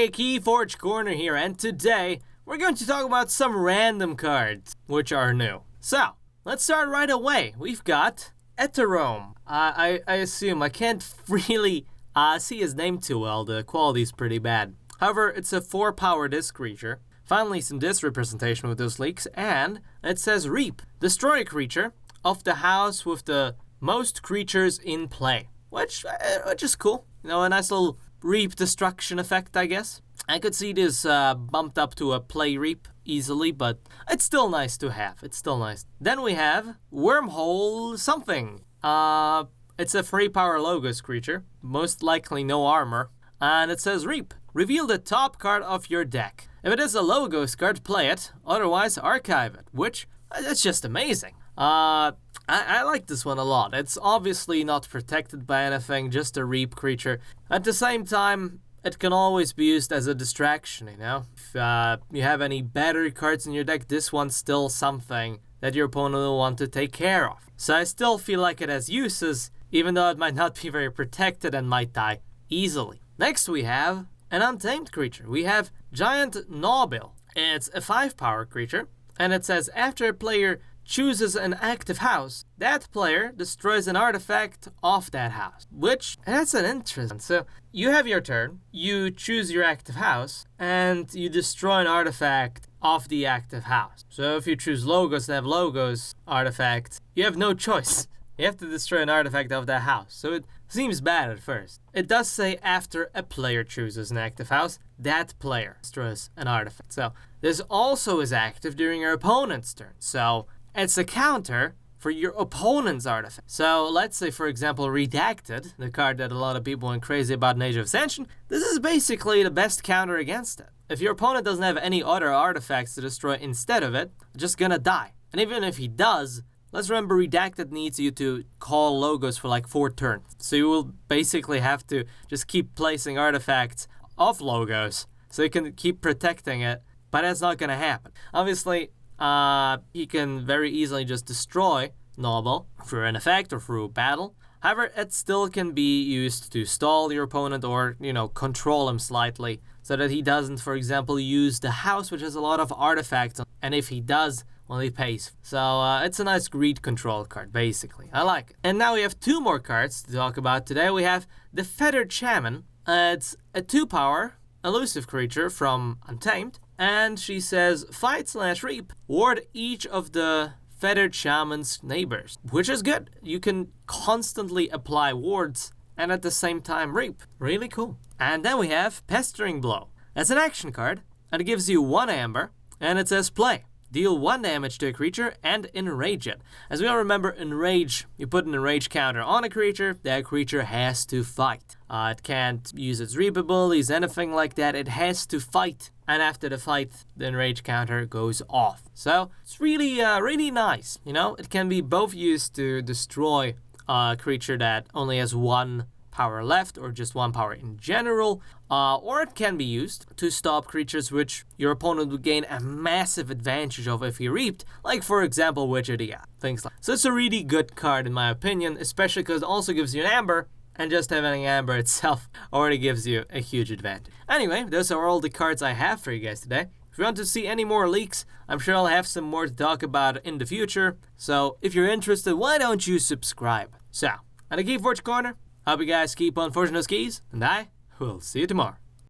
Hey, Keyforge Corner here, and today we're going to talk about some random cards, which are new. So, let's start right away. We've got Tyrone. I assume I can't really see his name too well. The quality's pretty bad. However, it's a 4-power disc creature. Finally, some disc representation with those leaks, and it says Reap. Destroy a creature of the house with the most creatures in play, which is cool. You know, a nice little reap destruction effect, I guess. I could see this bumped up to a play reap easily, but it's still nice to have. It's still nice. Then we have Wormhole something. It's a 3-power Logos creature, most likely no armor, and it says Reap. Reveal the top card of your deck. If it is a Logos card, play it. Otherwise, archive it, which it's just amazing. I like this one a lot. It's obviously not protected by anything, just a reap creature. At the same time, it can always be used as a distraction, you know? If you have any better cards in your deck, this one's still something that your opponent will want to take care of. So I still feel like it has uses, even though it might not be very protected and might die easily. Next we have an untamed creature. We have Giant Gnawbill. It's a 5-power creature, and it says after a player chooses an active house, that player destroys an artifact of that house. Which, that's an interesting. So, you have your turn, you choose your active house, and you destroy an artifact of the active house. So if you choose Logos and have Logos artifact, you have no choice. You have to destroy an artifact of that house. So it seems bad at first. It does say after a player chooses an active house, that player destroys an artifact. So this also is active during your opponent's turn. So it's a counter for your opponent's artifact. So let's say, for example, Redacted, the card that a lot of people went crazy about in Age of Sanshin. This is basically the best counter against it. If your opponent doesn't have any other artifacts to destroy instead of it, it's just gonna die. And even if he does, let's remember Redacted needs you to call Logos for like 4 turns. So you will basically have to just keep placing artifacts of Logos so you can keep protecting it, but that's not gonna happen. Obviously, he can very easily just destroy Gnawbill through an effect or through battle. However, it still can be used to stall your opponent or, you know, control him slightly so that he doesn't, for example, use the house, which has a lot of artifacts, and if he does, well, he pays. So it's a nice greed control card, basically. I like it. And now we have 2 more cards to talk about today. We have the Fettered Shaman. It's a 2-power elusive creature from Untamed. And she says, fight/reap, ward each of the Fettered Shaman's neighbors, which is good. You can constantly apply wards and at the same time reap. Really cool. And then we have Pestering Blow. That's an action card, and it gives you 1 amber, and it says play. Deal 1 damage to a creature and enrage it. As we all remember, enrage, you put an enrage counter on a creature, that creature has to fight. It can't use its reap abilities, anything like that. It has to fight. And after the fight, the enrage counter goes off. So it's really, really nice. You know, it can be both used to destroy a creature that only has 1 power left, or just 1 power in general, or it can be used to stop creatures which your opponent would gain a massive advantage of if he reaped, like for example Witch of the Eye, things like that. So it's a really good card in my opinion, especially because it also gives you an amber, and just having amber itself already gives you a huge advantage. Anyway, those are all the cards I have for you guys today. If you want to see any more leaks, I'm sure I'll have some more to talk about in the future, so if you're interested, why don't you subscribe? So, at the Keyforge Corner, hope you guys keep on forging those keys, and I will see you tomorrow.